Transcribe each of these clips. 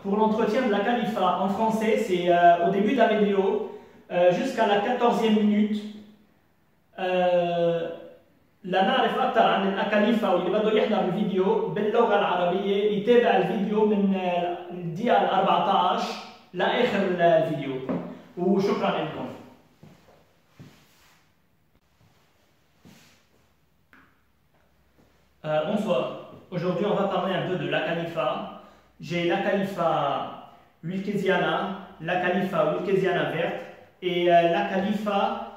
pour l'entretien de la Khalifa en français, c'est au début de la vidéo, jusqu'à la 14e minute. لا نعرف أكثر عن الأكاليفا واللي بده يحضر الفيديو باللغة العربية يتابع الفيديو من الدقيقة 14 لآخر الفيديو. وشكرا لكم. Bonsoir. Aujourd'hui, on va parler un peu de la Khalifa. J'ai la Khalifa wilkesiana, la Khalifa wilkesiana verte et la Khalifa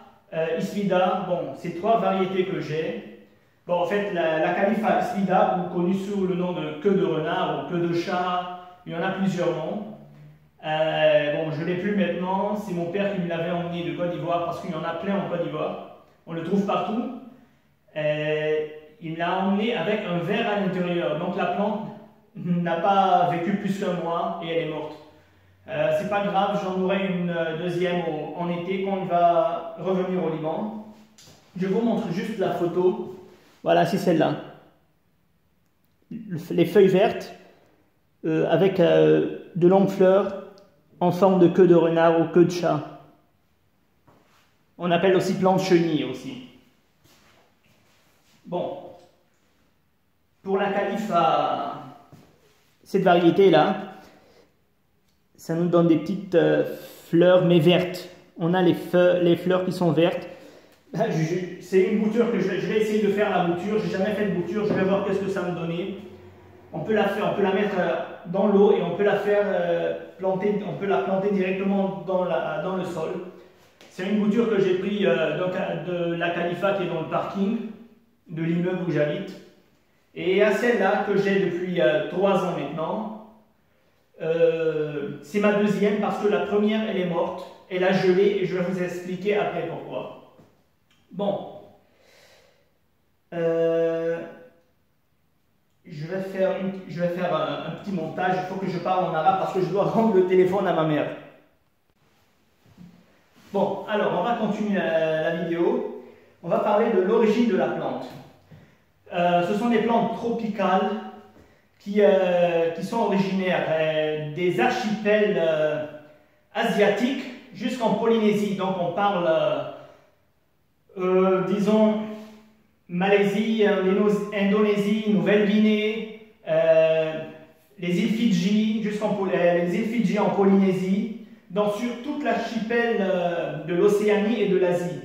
Isvida. Bon, c'est trois variétés que j'ai. Bon, en fait, la Khalifa Isvida, ou connue sous le nom de queue de renard ou queue de chat, il y en a plusieurs noms. Bon, je ne l'ai plus maintenant. C'est mon père qui me l'avait emmené de Côte d'Ivoire parce qu'il y en a plein en Côte d'Ivoire. On le trouve partout. Il me l'a emmené avec un verre à l'intérieur. Donc la plante n'a pas vécu plus qu'un mois et elle est morte. C'est pas grave, j'en aurai une deuxième en été quand il va revenir au Liban. Je vous montre juste la photo. Voilà, c'est celle-là. Les feuilles vertes avec de longues fleurs en forme de queue de renard ou queue de chat. On appelle aussi plante chenille aussi. Bon. Pour la Khalifa, cette variété-là, ça nous donne des petites fleurs, mais vertes. On a les fleurs qui sont vertes. C'est une bouture que je vais essayer de faire la bouture. J'ai jamais fait de bouture. Je vais voir qu'est-ce que ça me donnait. On peut la faire, on peut la mettre dans l'eau et on peut la faire planter. On peut la planter directement dans le sol. C'est une bouture que j'ai pris de la Khalifa qui est dans le parking de l'immeuble où j'habite. Et à celle-là que j'ai depuis 3 ans maintenant, c'est ma deuxième parce que la première elle est morte, elle a gelé et je vais vous expliquer après pourquoi. Bon, je vais faire un petit montage, il faut que je parle en arabe parce que je dois rendre le téléphone à ma mère. Bon, alors on va continuer la vidéo, on va parler de l'origine de la plante. Ce sont des plantes tropicales qui sont originaires des archipels asiatiques jusqu'en Polynésie. Donc on parle, disons, Malaisie, Indonésie, Nouvelle-Guinée, les îles Fidji, les îles Fidji en Polynésie, donc sur toute l'archipel de l'Océanie et de l'Asie.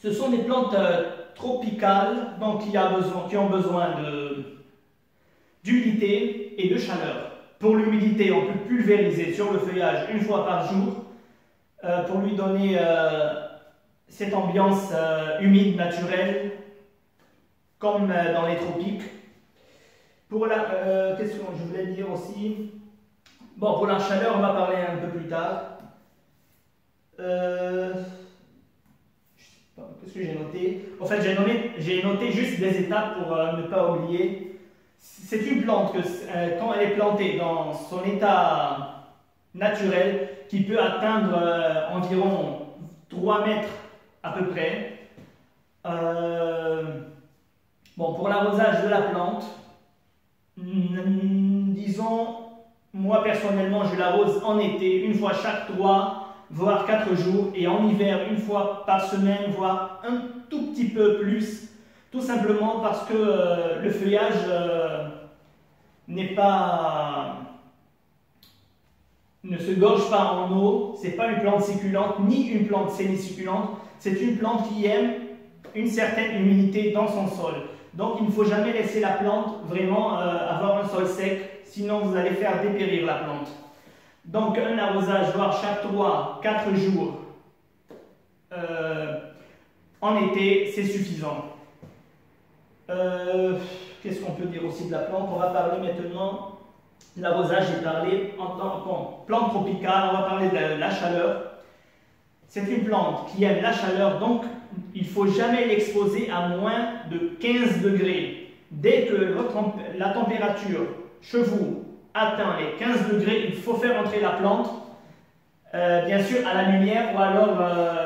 Ce sont des plantes tropicales, donc qui ont besoin d'humidité et de chaleur. Pour l'humidité, on peut pulvériser sur le feuillage une fois par jour pour lui donner cette ambiance humide, naturelle, comme dans les tropiques. Pour la, qu'est-ce que je voulais dire aussi? Bon, pour la chaleur, on va parler un peu plus tard. Qu'est-ce que j'ai noté? En fait, j'ai noté juste des étapes pour ne pas oublier. C'est une plante que, quand elle est plantée dans son état naturel, qui peut atteindre environ 3 mètres à peu près. Bon, pour l'arrosage de la plante, disons, moi personnellement, je l'arrose en été, une fois chaque 3 voire 4 jours, et en hiver, une fois par semaine, voire un tout petit peu plus, tout simplement parce que le feuillage ne se gorge pas en eau. C'est pas une plante succulente, ni une plante semi-succulente, c'est une plante qui aime une certaine humidité dans son sol. Donc il ne faut jamais laisser la plante vraiment avoir un sol sec, sinon vous allez faire dépérir la plante. Donc un arrosage, voire chaque 3-4 jours en été, c'est suffisant. Qu'est-ce qu'on peut dire aussi de la plante? On va parler maintenant de l'arrosage. J'ai parlé en tant que plante tropicale, on va parler de la chaleur. C'est une plante qui aime la chaleur, donc il ne faut jamais l'exposer à moins de 15 degrés. Dès que la température chez vous atteint les 15 degrés, il faut faire entrer la plante, bien sûr à la lumière, ou alors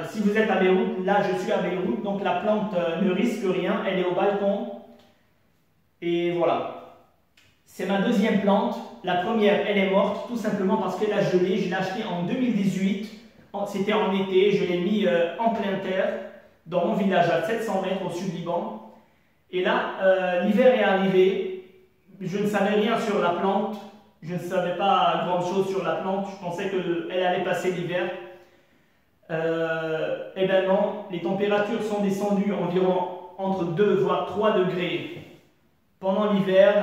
si vous êtes à Beyrouth, là je suis à Beyrouth, donc la plante ne risque rien, elle est au balcon, et voilà. C'est ma deuxième plante. La première, elle est morte, tout simplement parce qu'elle a gelé. Je l'ai achetée en 2018. C'était en été. Je l'ai mis en pleine terre, dans mon village à 700 mètres au sud Liban. Et là, l'hiver est arrivé. Je ne savais rien sur la plante. Je ne savais pas grand chose sur la plante. Je pensais qu'elle allait passer l'hiver. Eh bien non, les températures sont descendues environ entre 2 voire 3 degrés pendant l'hiver.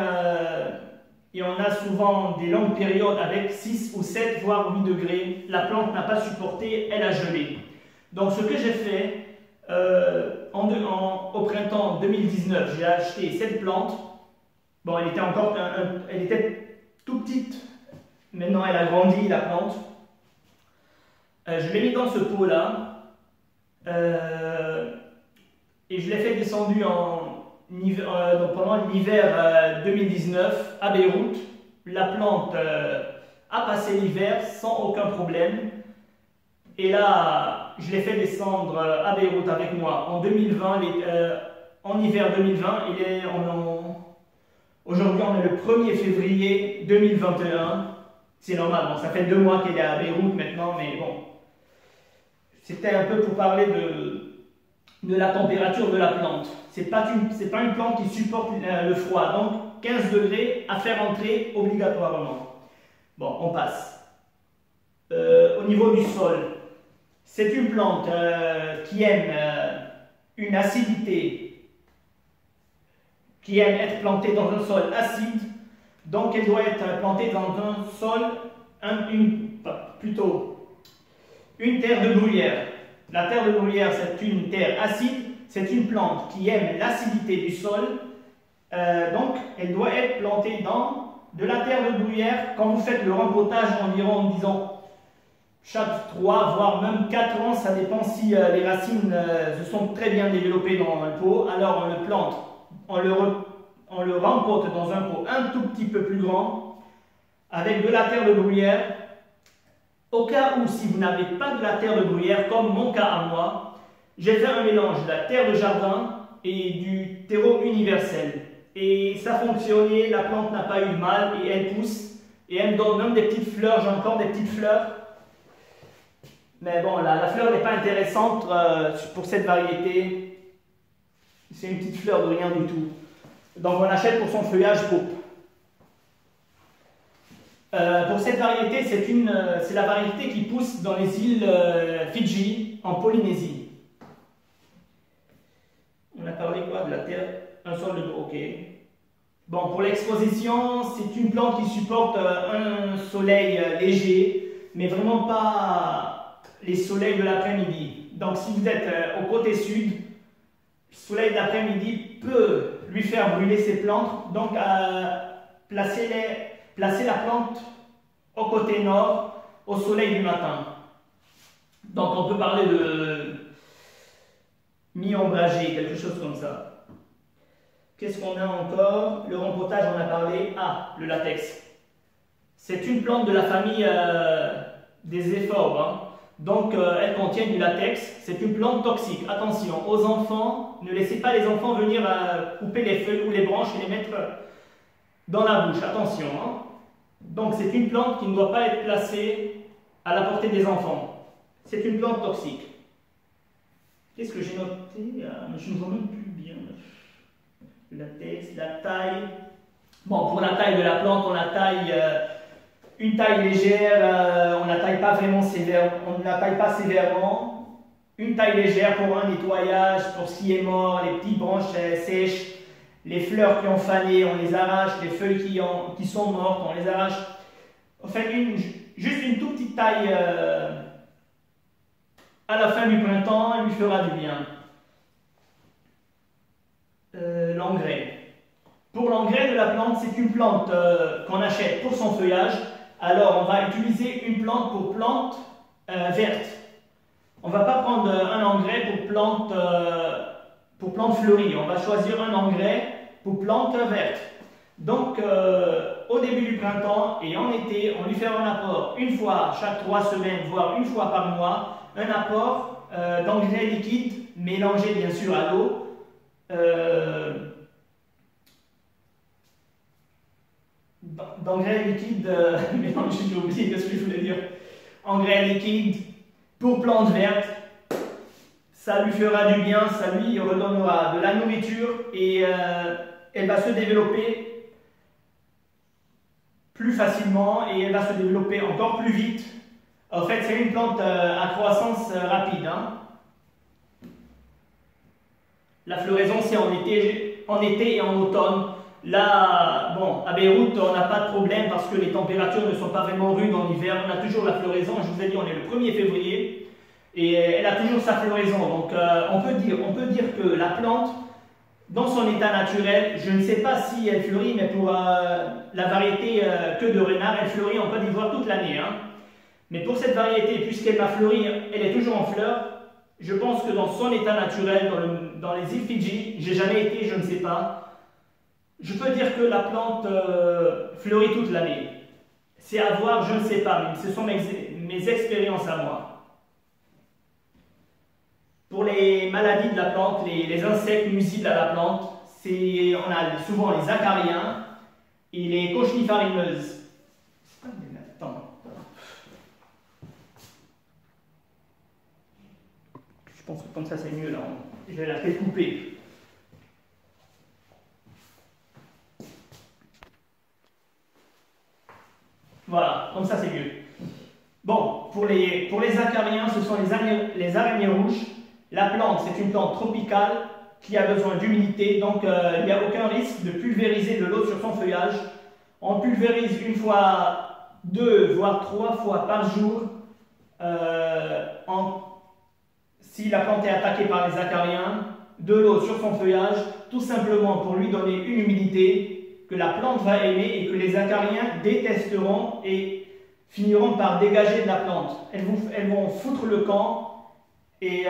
Et on a souvent des longues périodes avec 6 ou 7 voire 8 degrés. La plante n'a pas supporté, elle a gelé. Donc ce que j'ai fait, au printemps 2019, j'ai acheté cette plante. Bon, elle était tout petite. Maintenant, elle a grandi, la plante. Je l'ai mis dans ce pot-là. Et je l'ai fait descendre pendant l'hiver 2019 à Beyrouth. La plante a passé l'hiver sans aucun problème. Et là, je l'ai fait descendre à Beyrouth avec moi en 2020, en hiver 2020. Aujourd'hui, on est le 1er février 2021. C'est normal, bon, ça fait 2 mois qu'elle est à Beyrouth maintenant, mais bon. C'était un peu pour parler de la température de la plante. C'est pas une plante qui supporte le froid. Donc 15 degrés à faire entrer obligatoirement. Bon, on passe. Au niveau du sol, c'est une plante qui aime une acidité, qui aime être plantée dans un sol acide. Donc elle doit être plantée dans un sol, une terre de bruyère. La terre de bruyère, c'est une terre acide, c'est une plante qui aime l'acidité du sol. Donc elle doit être plantée dans de la terre de bruyère. Quand vous faites le rempotage environ, disons, chaque 3 voire même 4 ans, ça dépend si les racines se sont très bien développées dans le pot, alors on le plante, on le rempote dans un pot un tout petit peu plus grand avec de la terre de bruyère. Au cas où, si vous n'avez pas de la terre de bruyère, comme mon cas à moi, j'ai fait un mélange de la terre de jardin et du terreau universel. Et ça fonctionnait, la plante n'a pas eu de mal et elle pousse. Et elle me donne même des petites fleurs, j'ai encore des petites fleurs. Mais bon, la fleur n'est pas intéressante pour cette variété. C'est une petite fleur de rien du tout. Donc on achète pour son feuillage pourpre. Pour cette variété, c'est la variété qui pousse dans les îles Fidji, en Polynésie. On a parlé quoi de la terre, un sol de ok. Bon, pour l'exposition, c'est une plante qui supporte un soleil léger, mais vraiment pas les soleils de l'après-midi. Donc si vous êtes au côté sud, le soleil de l'après-midi peut lui faire brûler ses plantes. Donc placez la plante au côté nord, au soleil du matin. Donc on peut parler de mi-ombragé, quelque chose comme ça. Qu'est-ce qu'on a encore? Le rempotage, on a parlé. Ah, le latex. C'est une plante de la famille des euphorbes. Hein. Donc elle contient du latex. C'est une plante toxique. Attention, aux enfants, ne laissez pas les enfants venir couper les feuilles ou les branches et les mettre dans la bouche. Attention. Hein. Donc c'est une plante qui ne doit pas être placée à la portée des enfants. C'est une plante toxique. Qu'est-ce que j'ai noté? Je ne vois même plus bien. Le latex, la taille. Bon, pour la taille de la plante, on la taille une taille légère, on ne la taille pas vraiment sévère, on ne la taille pas sévèrement. Une taille légère pour un nettoyage, pour ce qui est mort, les petites branches sèches. Les fleurs qui ont fané, on les arrache. Les feuilles qui sont mortes, on les arrache. On fait juste une toute petite taille à la fin du printemps, elle lui fera du bien. L'engrais. Pour l'engrais de la plante, c'est une plante qu'on achète pour son feuillage. Alors, on va utiliser une plante pour plante verte. On ne va pas prendre un engrais pour plante fleurie. On va choisir un engrais pour plante verte. Donc, au début du printemps et en été, on lui fait un apport une fois chaque 3 semaines, voire une fois par mois, un apport d'engrais liquide, mélangé bien sûr à l'eau. d'engrais liquide, mais non, j'ai oublié ce que je voulais dire. Engrais liquide pour plantes vertes, ça lui fera du bien, ça lui redonnera de la nourriture et elle va se développer plus facilement et elle va se développer encore plus vite. En fait, c'est une plante à croissance rapide. Hein. La floraison, c'est en été et en automne. Là, bon, à Beyrouth, on n'a pas de problème parce que les températures ne sont pas vraiment rudes en hiver. On a toujours la floraison. Je vous ai dit, on est le 1er février et elle a toujours sa floraison. Donc, on peut dire que la plante, dans son état naturel, je ne sais pas si elle fleurit, mais pour la variété queue de renard, elle fleurit en Côte d'Ivoire toute l'année. Hein. Mais pour cette variété, puisqu'elle va fleurir, elle est toujours en fleurs. Je pense que dans son état naturel, dans les îles Fidji, j'ai jamais été, je ne sais pas. Je peux dire que la plante fleurit toute l'année. C'est à voir, je ne sais pas, mais ce sont mes expériences à moi. Pour les maladies de la plante, les insectes nuisibles à la plante, on a souvent les acariens et les cochenilles-farineuses. Attends. Je pense que comme ça c'est mieux là. Je vais la faire couper. Voilà, comme ça c'est mieux. Bon, pour les acariens, ce sont les araignées rouges. La plante, c'est une plante tropicale qui a besoin d'humidité, donc il n'y a aucun risque de pulvériser de l'eau sur son feuillage. On pulvérise une fois, 2 voire 3 fois par jour si la plante est attaquée par les acariens, de l'eau sur son feuillage, tout simplement pour lui donner une humidité que la plante va aimer et que les acariens détesteront et finiront par dégager de la plante. Elles vont foutre le camp et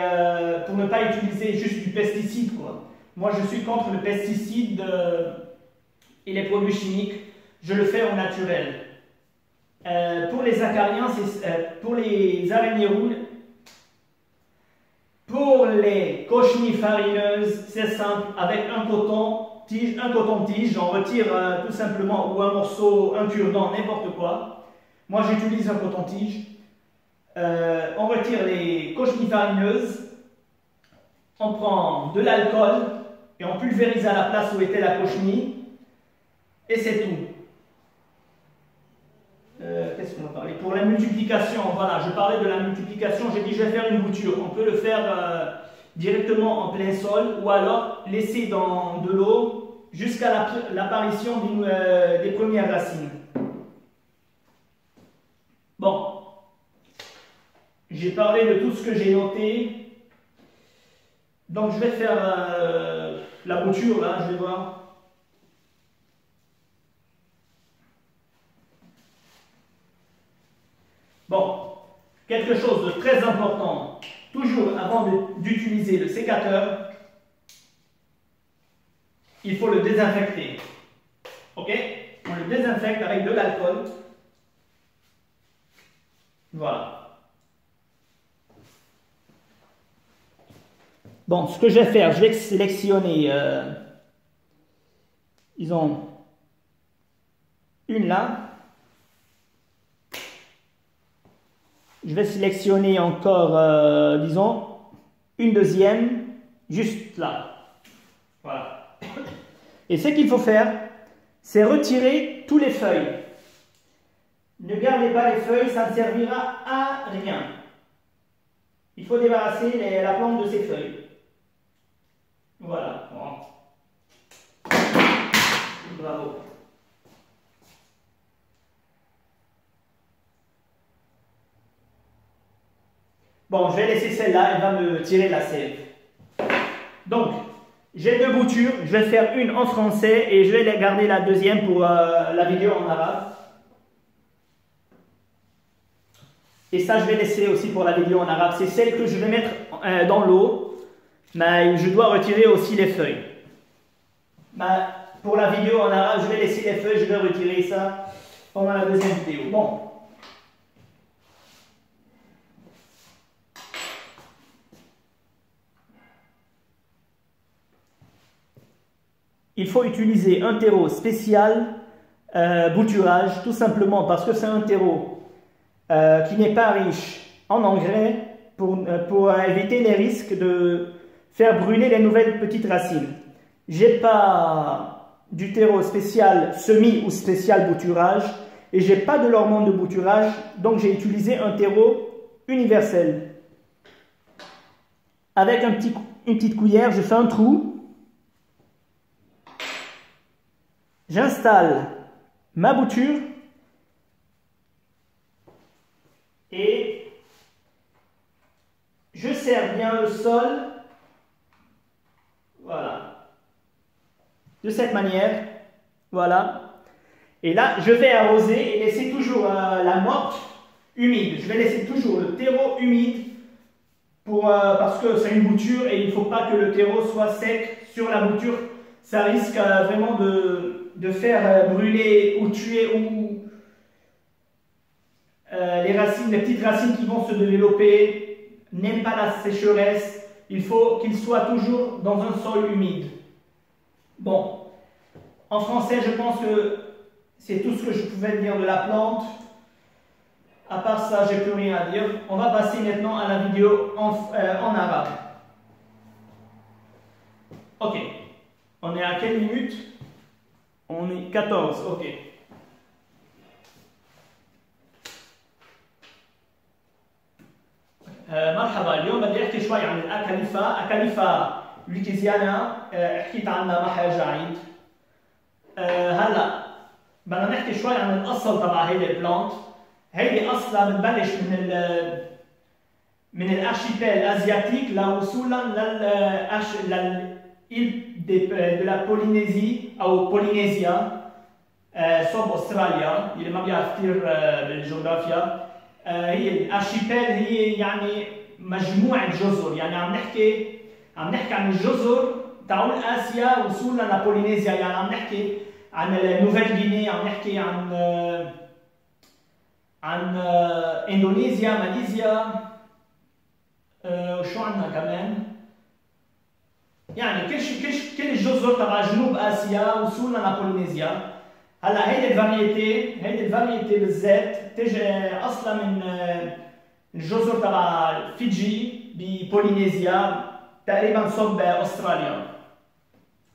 pour ne pas utiliser juste du pesticide, quoi. Moi, je suis contre le pesticide et les produits chimiques. Je le fais au naturel. Pour les acariens, pour les araignées rouges, pour les cochenilles farineuses, c'est simple. Avec un coton-tige, j'en retire tout simplement, ou un morceau, un cure-dent, n'importe quoi. Moi, j'utilise un coton-tige. On retire les cochenilles farineuses, on prend de l'alcool et on pulvérise à la place où était la cochenille et c'est tout. Qu'est-ce qu'on va parler? Pour la multiplication, voilà, je parlais de la multiplication, j'ai dit je vais faire une bouture. On peut le faire directement en plein sol ou alors laisser dans de l'eau jusqu'à l'apparition des premières racines. Bon. J'ai parlé de tout ce que j'ai noté. Donc je vais faire la bouture là, je vais voir. Bon, quelque chose de très important, toujours avant d'utiliser le sécateur, il faut le désinfecter. Ok? On le désinfecte avec de l'alcool. Voilà. Bon, ce que je vais faire, je vais sélectionner, disons, une là. Je vais sélectionner encore, disons, une deuxième, juste là. Voilà. Et ce qu'il faut faire, c'est retirer tous les feuilles. Ne gardez pas les feuilles, ça ne servira à rien. Il faut débarrasser la plante de ses feuilles. Voilà. Bon. Bravo. Bon, je vais laisser celle-là, elle va me tirer la sève. Donc, j'ai 2 boutures, je vais faire une en français et je vais garder la deuxième pour la vidéo en arabe. Et ça, je vais laisser aussi pour la vidéo en arabe. C'est celle que je vais mettre dans l'eau, mais je dois retirer aussi les feuilles. Mais pour la vidéo en arabe, je vais laisser les feuilles, je vais retirer ça pendant la deuxième vidéo. Bon. Il faut utiliser un terreau spécial bouturage, tout simplement parce que c'est un terreau qui n'est pas riche en engrais pour éviter les risques de faire brûler les nouvelles petites racines. J'ai pas du terreau spécial semis ou spécial bouturage et j'ai pas de l'hormone de bouturage, donc j'ai utilisé un terreau universel. Avec une petite cuillère, je fais un trou, j'installe ma bouture et je serre bien le sol, voilà, de cette manière, voilà. Et là, je vais arroser et laisser toujours la motte humide. Je vais laisser toujours le terreau humide parce que c'est une bouture et il ne faut pas que le terreau soit sec sur la bouture. Ça risque vraiment de faire brûler ou tuer les racines, les petites racines qui vont se développer. N'aiment pas la sécheresse. Il faut qu'il soit toujours dans un sol humide. Bon, en français, je pense que c'est tout ce que je pouvais dire de la plante. À part ça, j'ai plus rien à dire. On va passer maintenant à la vidéo en arabe. Ok. On est à quelle minute? On est 14. Ok. مرحبا. اليوم بدي احكي شوي عن الاكاليفا. اكاليفا ويكيزيانا حكيت عنها ما حيرجع عيد. هلا بدنا نحكي شوي عن الاصل تبع هيدي البلانت. هيدي اصلها بتبلش من الارشيبيل الازياتيك لوصولا للإيل de la Polynésie او بولينيزيا صوب استراليا اللي ما بيعرف كثير بالجغرافيا. هي الارشيبيل هي يعني مجموعه جزر، يعني عم نحكي عن الجزر تاعول اسيا وصولا لبولينيزيا، يعني عم نحكي عن نوفيل غيني، عم نحكي عن اندونيسيا، ماليزيا، وشو عندنا كمان؟ يعني كل الجزر تبع جنوب اسيا وصولا لبولينيزيا. هلا هيدي الفاريتي بالذات تجي اصلا من الجزر تبع فيجي ببولينيزيا تقريبا صوب استراليا.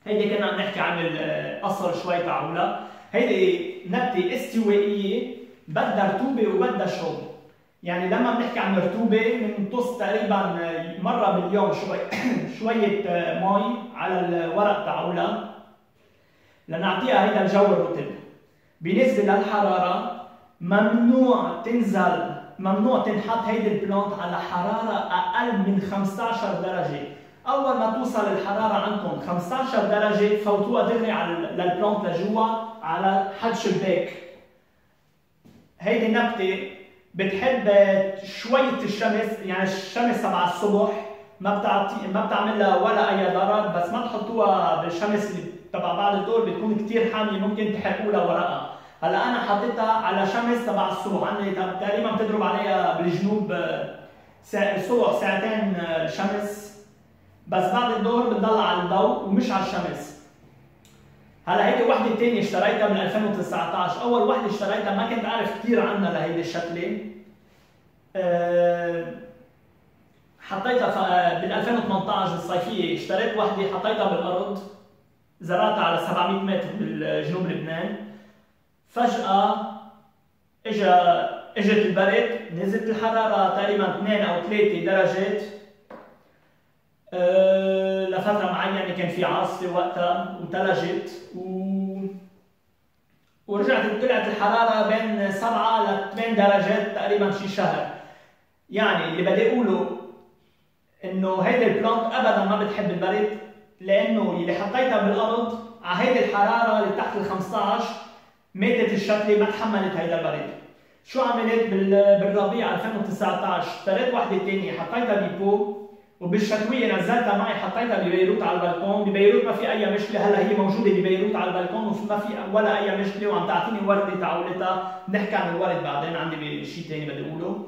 هيدي كنا عم نحكي عن الاصل شوي تاعولها. هيدي نبته استوائيه بدها رطوبه وبدها شرب. يعني لما بنحكي عن رطوبه بنمتص تقريبا مره باليوم شويه مي على الورق تاعولها لنعطيها هيدا الجو الرطب. بالنسبه للحراره ممنوع تنحط هيدي البلانت على حراره اقل من 15 درجه. اول ما توصل الحراره عندكم 15 درجه فوتوها دغري على للبلانت لجوا على حد شباك. هيدي النبته بتحب شويه الشمس، يعني الشمس تبع الصبح ما بتعمل لها ولا اي ضرر، بس ما تحطوها بالشمس اللي تبع بعد الظهر بتكون كثير حاميه ممكن تحرقوا لها ورقها. هلا انا حطيتها على شمس تبع الصبح، عندي تقريبا بتضرب عليها بالجنوب الصبح ساعتين شمس، بس بعد الظهر بتضل على الضوء ومش على الشمس. هلا هيدي وحده ثانيه اشتريتها من 2019، اول وحده اشتريتها ما كنت اعرف كثير عنها لهيدي الشكله. حطيتها بال 2018 بالصيفيه، اشتريت وحده حطيتها بالارض، زرعتها على 700 متر بالجنوب لبنان. فجأة اجت البرد، نزلت الحرارة تقريبا 2 أو 3 درجات. لفترة معينة كان في عاصفة وقتها وثلجت ورجعت طلعت الحرارة بين 7 ل 8 درجات تقريبا شي شهر. يعني اللي بدي اقوله انه هيدي البلانت ابدا ما بتحب البرد، لانه اللي حطيتها بالارض على هيدي الحرارة اللي تحت ال 15 ماتت الشتلة، ما تحملت هيدا البرد. شو عملت بالربيع 2019 اشتريت وحده ثانيه حطيتها ببو، وبالشتويه نزلتها معي حطيتها ببيروت على البلكون. ببيروت ما في اي مشكله، هلا هي موجوده ببيروت على البلكون وما في ولا اي مشكله، وعم تعطيني ورده تعولتها. بنحكي عن الورد بعدين، عندي شيء ثاني بدي اقوله.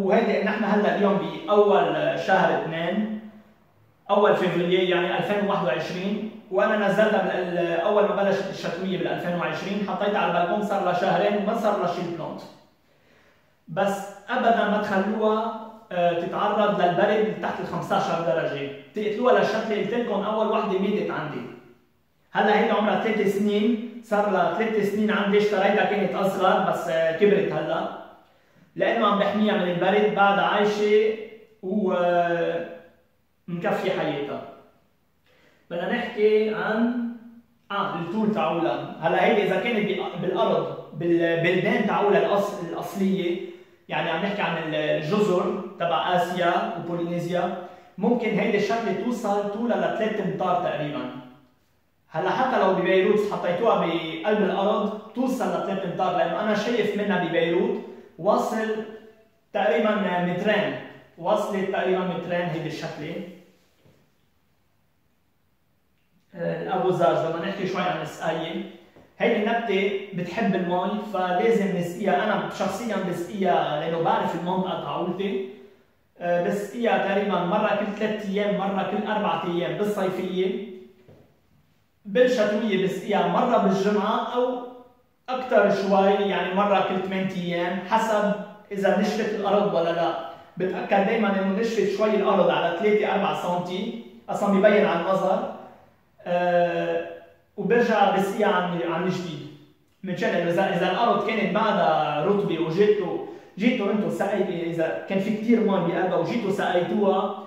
وهيدي نحن هلا اليوم باول شهر 2، اول فبراير يعني 2021، وانا نزلتها اول ما بلشت الشتويه بال 2020، حطيتها على البلكون صار لها شهرين وما صار لها شيء بلانت. بس ابدا ما تخلوها تتعرض للبرد تحت ال 15 درجه، تقتلوها للشتله. قلت لكم اول وحده ماتت عندي، هلا هي عمرها 3 سنين، صار لها 3 سنين عندي، اشتريتها كانت اصغر بس كبرت هلا، لانه عم بحميها من البرد، بعدها عايشه و مكفي حياتها. بدنا نحكي عن الطول تاعولها. هلا هي اذا كانت بالارض بالبلدان تاعولها الاصليه، يعني عم نحكي عن الجزر تبع اسيا وبولينيزيا، ممكن هيدي الشكله توصل طولها ل 3 امتار تقريبا. هلا حتى لو ببيروت حطيتوها بقلب الارض توصل ل 3 امتار، لانه انا شايف منها ببيروت واصل تقريبا مترين، وصلت تقريبا مترين هيدي الشكله. الابوزاج بدنا نحكي شوي عن السقايه. هيدي النبته بتحب المي، فلازم نسقيها. انا شخصيا بسقيها لانه بعرف المنطقه تاعولتي، بسقيها تقريبا مره كل 3 ايام، مره كل 4 ايام بالصيفيه. بالشتويه بسقيها مره بالجمعه او اكثر شوي، يعني مره كل 8 ايام حسب اذا نشفت الارض ولا لا. بتاكد دائما انه نشفت شوي الارض على 3 4 سم، اصلا ببين على النظر. وبرجع بسقيها عن جديد، منشان انه اذا الارض كانت بعدها رطبه جيتوا انتم سقيتوا، اذا كان في كثير مي بقلبها وجيتوا سقيتوها،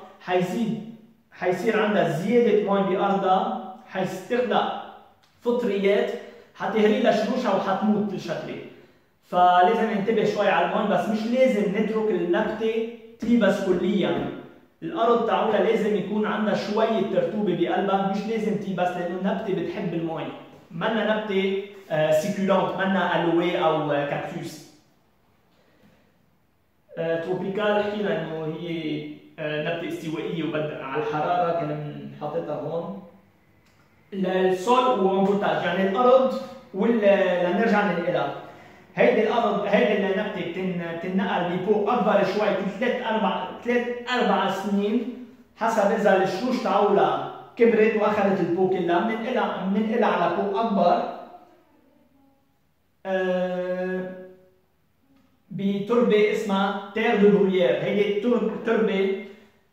حيصير عندها زياده مي بارضها، حيستخلق فطريات حتهري لها شروشها وحتموت الشتله. فلازم ننتبه شوي على المي، بس مش لازم نترك النبته تيبس كليا. الارض تاعولها لازم يكون عندها شويه رطوبه بقلبها، مش لازم تيبس، لانه النبته بتحب المي. منا نبته سيكولونت، منا الوي او كاكتوس. تروبيكال حكينا انه هي نبته استوائيه وبدها على الحراره، كان حاططها هون. السول ومبوتاج يعني الارض لنرجع ننقلها. هيدي الارض، هيدي النبته بتنقل ببو اكبر شوي كل 3 4 سنين، حسب اذا الشروش تاعولها كبرت واخذت البو كلها، بننقلها على بو اكبر بتربه اسمها تير دو برويير. هيدي تربه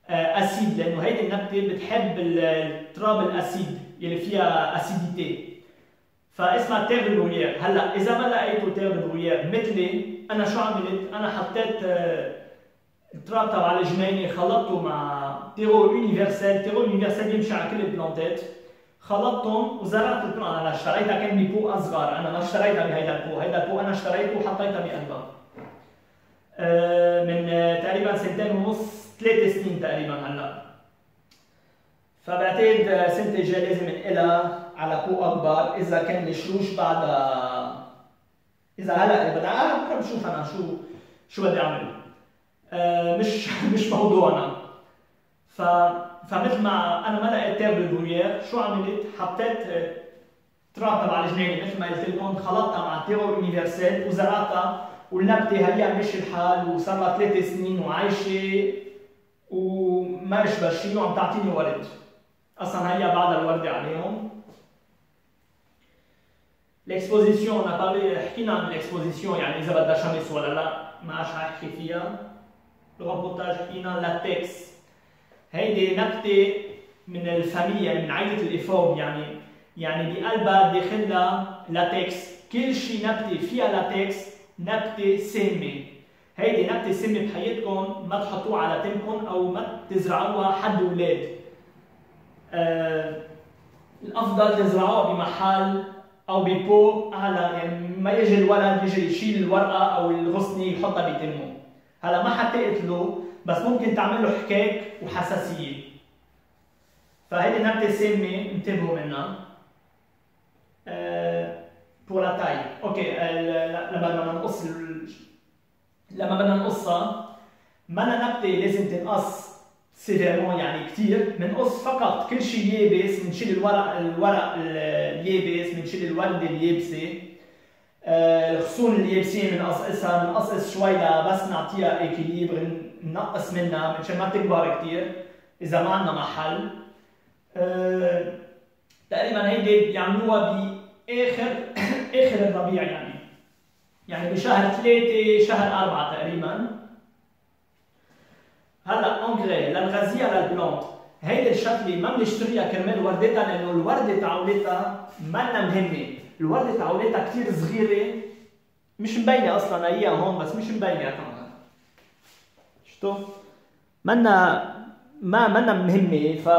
اسيد، لانه هيدي النبته بتحب التراب الاسيد يلي فيها اسيديتي، فاسمها تير دو برويير. هلا اذا ما لقيتوا تير دو برويير مثلي انا، شو عملت؟ انا حطيت التراب تبع الجنينه خلطته مع تيرو يونيفرسال. تيرو يونيفرسال بيمشي على كل البلانتات، خلطتهم وزرعت البلانت. انا اشتريتها كان ببو اصغر، انا ما اشتريتها بهيدا البو، هيدا البو انا اشتريته وحطيتها بقلبها من تقريبا 2.5 3 سنين تقريبا هلا. فبعتقد سنة الجاي لازم انقلها على بو اكبر، اذا كان الشروش بعدها، اذا هلا بدها بكره بشوف انا شو بدي اعمل. مش موضوعنا. فمثل ما انا ما لقيت تير دو برويير، شو عملت؟ حطيت تراب تبع الجنينه مثل ما قلت لكم، خلطتها مع تيرو يونيفرسال وزرعتها، والنبته هلا مشي الحال وصار لها 3 سنين وعايشه وما اشبه شيء وعم تعطيني ورد. اصلا هي بعدها الورده عليهم. الاكسبوزيسيون حكينا عن الاكسبوزيسيون، يعني اذا بدها شمس ولا لا، ما عادش حاحكي فيها. الرابورتاج حكينا. لاتكس هيدي نبته من الفاميليا، من عائله الافوم، يعني بقلبها داخلها لاتكس. كل شيء نبته فيها لاتكس نبته سامه. هيدي نبته سامه بحياتكم ما تحطوها على تمكم او ما تزرعوها حد اولاد. الافضل تزرعوها بمحل او ببو اعلى، يعني ما يجي الولد يجي يشيل الورقه او الغصنه يحطها بتمه. هلا ما حتقتله، بس ممكن تعمل له حكاك وحساسيه. فهيدي نبته سامه انتبهوا منها. بور لا تاي، اوكي. لما بدنا نقصها، ما نبته لازم تنقص سيفيرمون يعني كثير. بنقص فقط كل شيء يابس، بنشيل الورق اليابس، بنشيل الورده اليابسه، الغصون اليابسين بنقصقصها، بنقصقص شوي بس نعطيها اكيليبر، ننقص منها مشان ما تكبر كثير. اذا ما عندنا محل. تقريبا هيدي بيعملوها باخر اخر الربيع، يعني بشهر 3 شهر 4 تقريبا. هلا انجري للغازيه للبلانت، هيدي الشغله ما بنشتريها كرمال وردتها، لانه الورده تعولتها مالنا مهمه، الورده تعولتها كثير صغيره، مش مبينه اصلا هي هون، بس مش مبينه كمان. شفتوا؟ مالنا مهمه، ف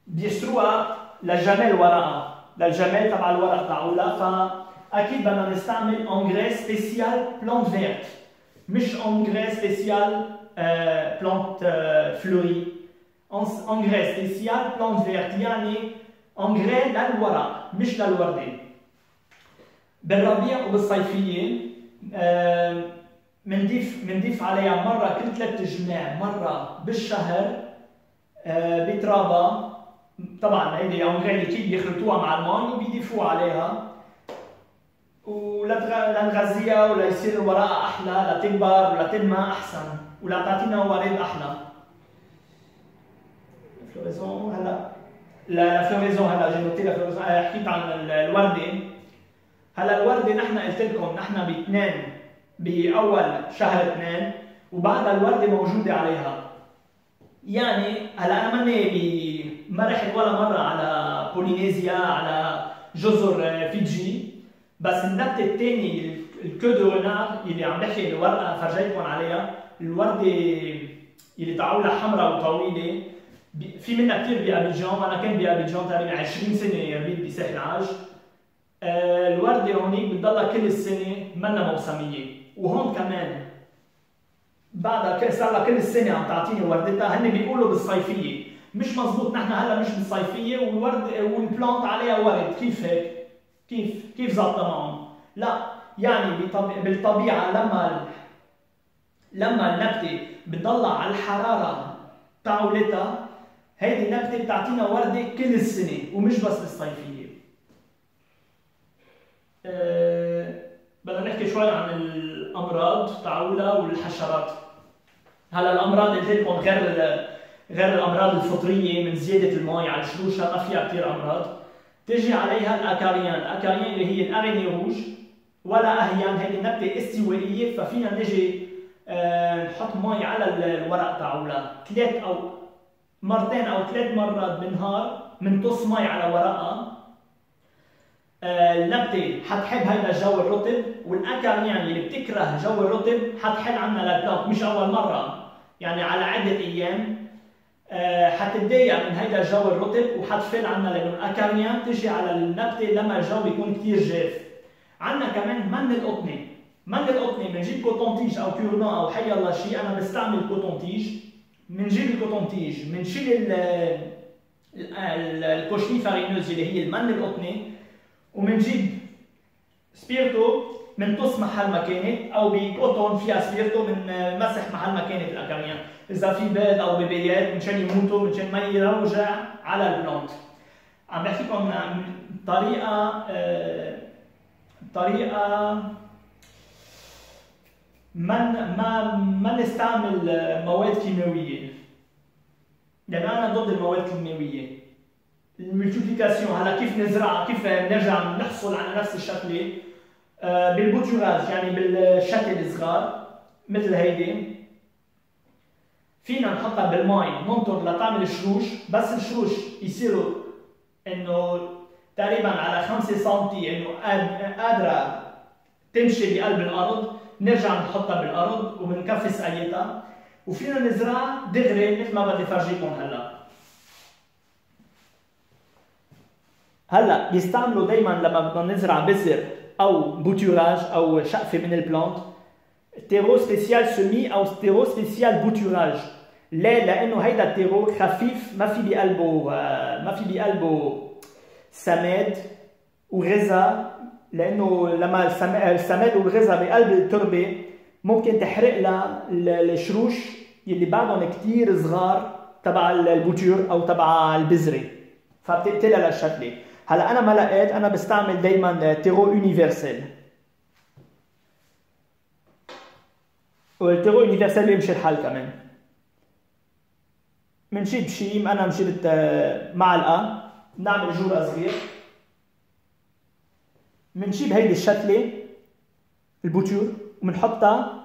بيشتروها للجمال ورقها، للجمال تبع الورق تاعولها. فاكيد بدنا نستعمل انجري سبيسيال بلانت فيرت، مش انجري سبيسيال بلانت فلوري. انجري سبيسيال بلانت فيرت يعني انجري للورق مش للورده. بالربيع وبالصيفيه بنضيف عليها مره كل 3 جماع، مره بالشهر بترابه. طبعا هيدي انجري ليكيد بيخلطوها مع المي وبيضيفوها عليها، ولنغذيها وليصير الورقه احلى، لتكبر ولتنمى احسن ولتعطينا ورد احلى. الفلوريزون هلا الفلوريزون هلا جبت لك الفلوريزون. حكيت عن الورده. هلا الورده نحن قلت لكم نحن باثنين باول شهر 2 وبعدها الورده موجوده عليها. يعني هلا انا ما رحت ولا مره على بولينيزيا على جزر فيجي، بس النبته الثانيه الكو دو رونار اللي عم بحكي الورقه فرجيتكم عليها، الورده اللي تعولها حمراء وطويله، في منها كثير بابيجان. انا كنت بابيجان تقريبا 20 سنه ربيت بساحل العاج. الورده هونيك بتضلها كل السنه، منا موسميه. وهون كمان بعدها صار لها كل السنه عم تعطيني وردتها. هن بيقولوا بالصيفيه، مش مزبوط. نحن هلا مش بالصيفيه والورد والبلانت عليها ورد. كيف هيك؟ كيف ظابطه معهم؟ لا، يعني بالطبيعه لما النبته بتضلها على الحراره تعولتها، هيدي النبته بتعطينا ورده كل السنه ومش بس بالصيفيه. بدنا نحكي شوي عن الامراض تعولها والحشرات. هلا الامراض قلت لكم غير الامراض الفطريه من زياده المي على الشروشها، ما فيها كثير امراض. تجي عليها الاكاريان، الاكاريان اللي هي الاريني روج ولا اهيان. هيدي نبته استوائيه، ففينا نجي نحط مي على الورق تاعولها 3 أو مرتين أو 3 مرات بالنهار، بنطص مي على ورقها. النبته حتحب هيدا الجو الرطب، والاكاريان اللي بتكره جو الرطب حتحل عنا للبلانت، مش اول مره، يعني على عده ايام حتتضايق من هيدا الجو الرطب وحتفل عنا، لانه الاكاريان تجي على النبته لما الجو بيكون كثير جاف. عندنا كمان من القطنه. من القطنه بنجيب كوتون-تيج او كورنون او حي الله شيء، انا بستعمل كوتون-تيج. بنجيب الكوتون-تيج، بنشيل الكوشني فارينوز اللي هي المن القطنه، وبنجيب سبيرتو بنطص محل ما كانت، او بكوتون فيها سبيرتو بنمسح محل ما كانت الاكاريان. اذا في بيض او بيبيات منشان يموتوا، منشان ما يروجع على البلانت. عم بحكي لكم طريقه ما نستعمل مواد كيماويه، لان انا ضد المواد الكيماويه. الملتيبليكاسيون هلا كيف نزرعها، كيف نرجع نحصل على نفس الشكله بالبوتوراج، يعني بالشكل الصغار مثل هيدي. فينا نحطها بالماء ننطر لتعمل شروش، بس الشروش يصيروا انه تقريبا على 5 سم، انه قادره تمشي بقلب الارض. نرجع نحطها بالارض وبنكفي سقيتها، وفينا نزرعها دغري مثل ما بدي فرجيكم هلا بيستعملوا دائما لما بدنا نزرع بذر او بوتوراج او شقفه من البلانت تيرو سبيسيال سمي او تيرو سبيسيال بوتوراج. ليه؟ لانه هيدا التيرو خفيف، ما في بقلبه سماد وغذاء، لانه لما السماد والغذاء بقلب التربه ممكن تحرق لها الشروش اللي بعدهم كثير صغار تبع البوتور او تبع البذره، فبتقتلها للشكله. هلا انا ما لقيت، انا بستعمل دائما تيرو يونيفرسال، والتيرو يونيفرسال بيمشي الحال كمان. بنجيب شيء، انا جبت معلقه، بنعمل جورة صغير، بنجيب هيدي الشتله البوتور وبنحطها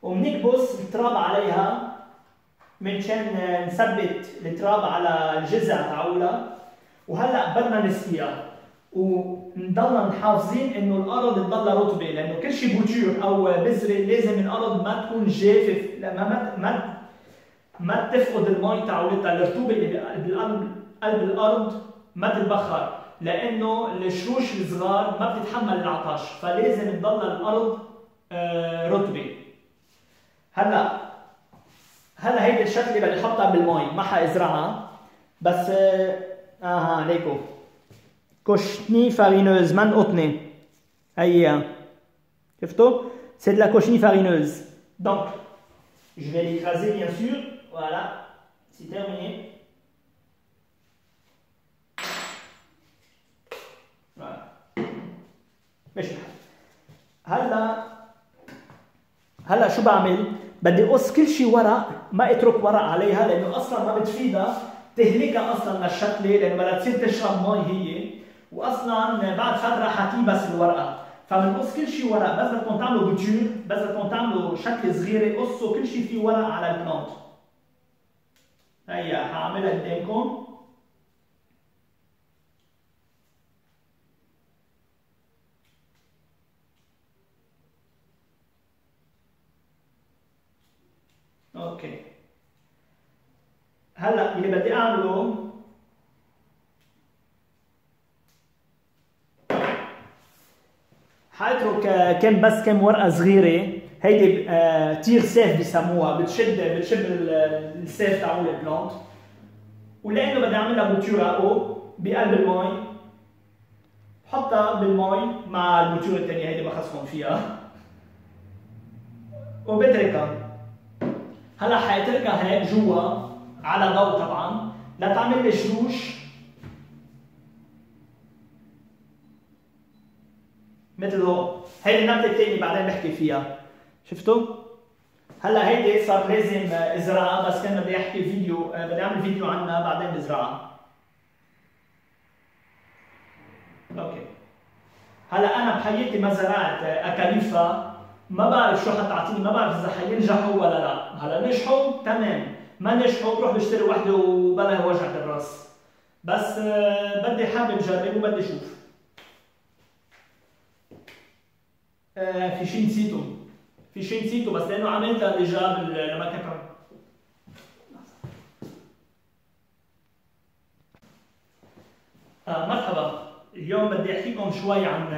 وبنكبس التراب عليها منشان نثبت التراب على الجذع تاعولها. وهلا بدنا نسقيها ونضلنا محافظين انه الارض تضلها رطبه، لانه كل شيء بوتور او بذره لازم الارض ما تكون جافه، ما تفقد المي تاعولتها، الرطوبه اللي بقلب الارض ما تتبخر، لانه الشروش الصغار ما بتتحمل العطش، فلازم تضل الارض رطبه. هلا هيدي الشتله بدي احطها بالمي، ما حازرعها بس ليكو كوشني فارينوز من قطنه، هيها شفتوا؟ سي دو لا كوشني فارينوز. دونك je vais l'écraser bien sûr, voilà, c'est terminé. Voilà. ماشي. هلا شو بعمل؟ بدي اقص كل شيء ورق، ما اترك ورق عليها لانه اصلا ما بتفيدها، تهلكها اصلا للشتله لانه بدها تصير تشرب مي هي، واصلا بعد فتره حتيبس الورقه، فبنقص كل شيء ورق. بس بدكم تعملوا بوتور، بس بدكم تعملوا شتله صغيره، قصوا كل شيء فيه ورق على البلانت. هيا حاعملها قدامكم. اوكي. هلا اللي بدي اعمله حاترك كم ورقه صغيره، هيدي تير سيف بسموها، بتشد السيف تاعول البلانت. ولانه بدي اعملها بوتور او بقلب المي، بحطها بالمي مع البوتور الثانيه هيدي بخصهم فيها وبتركها. هلا حاتركها هيك جوا على ضوء طبعا لتعمل لي شروش مثل هون. هيدي النبته الثانيه بعدين بحكي فيها، شفتوا؟ هلا هيدي صار لازم ازرعها، بس كان بدي احكي فيديو، بدي اعمل فيديو عنها بعدين بزرعها. اوكي. هلا انا بحياتي ما زرعت اكاليفا، ما بعرف شو حتعطيني، ما بعرف اذا حينجحوا ولا لا. هلا نجحوا تمام، ما نجحوا بروح بشتري وحده وبلا وجعة الراس، بس بدي حابب جرب وبدي اشوف. في شيء نسيته بس لانه عملتها ديجا لما كنت مرحبا. اليوم بدي احكيكم شوي عن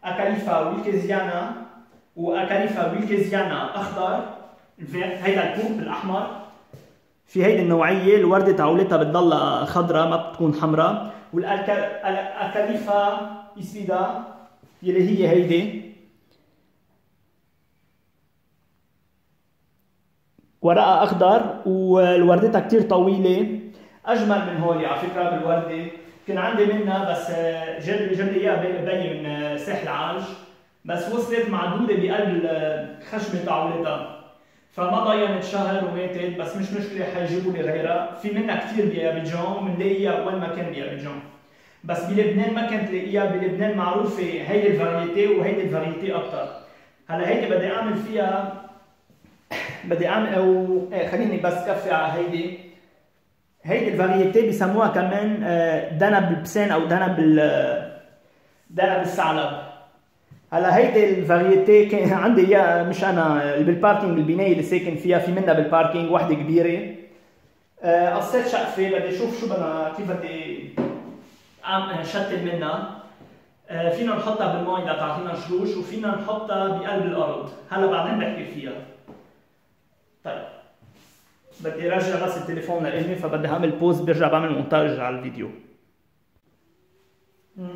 اكاليفا ويلكيزيانا واكاليفا ويلكيزيانا اخضر الفيرت، هيدا الكوب الاحمر. في هيدي النوعيه الورده تاعولتها بتضلها خضراء ما بتكون حمراء، والاكاليفا اسبيدا يلي هي هيدي ورقها اخضر ووردتها كثير طويله، اجمل من هولي على فكره بالورده. كان عندي منها بس جاب لي اياها بي من ساحل عاج، بس وصلت معدوده بقلب الخشبه تاعولتها، فما ضينت شهر وماتت. بس مش مشكله، حيجيبوا لي غيرها. في منها كثير بابيجان وبنلاقيها وين ما كان بابيجان، بس بلبنان ما كنت تلاقيها. بلبنان معروفه هيدي الفاريتي وهيدي الفاريتي اكثر. هلا هيدي بدي اعمل فيها، بدي اعمل او خليني بس كفي على هيدي الفاريتي بسموها كمان دنب البسان او دنب الثعلب. هلا هيدي الفاريتي كان عندي اياها، مش انا، بالباركينج بالبنايه اللي ساكن فيها، في منها بالباركينج وحده كبيره. قصيت شقفه، بدي اشوف شو بدنا، كيف بدي شتل منها. فينا نحطها بالمي لتعطينا شروش، وفينا نحطها بقلب الارض. هلا بعدين بحكي فيها. طيب بدي ارجع بس التليفون لإلي، فبدي اعمل بوز، برجع بعمل مونتاج على الفيديو.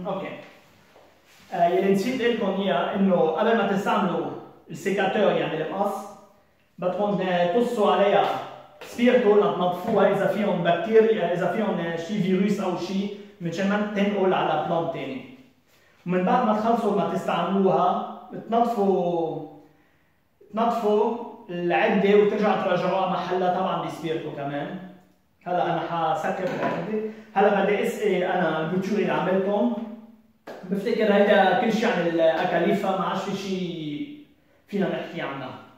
اوكي. يلي نسيت اقول لكم اياه انه قبل ما تستعملوا السيكاتور يعني المقص، بدكم تقصوا عليها سبيرتو لتنظفوها اذا فيهم بكتيريا، اذا فيهم شي فيروس او شي، مشان ما تنقل على بلانت ثاني. ومن بعد ما تخلصوا ما تستعملوها، تنظفوا العده وترجعوا تراجعوها محلها طبعا بسبيرتو كمان. هلا انا حسكر العده. هلا بدي اسقي انا البوتشور اللي عملتهم. بفتكر هيدا كل شيء عن الاكاليفا، ما عادش في شيء فينا نحكي عنها.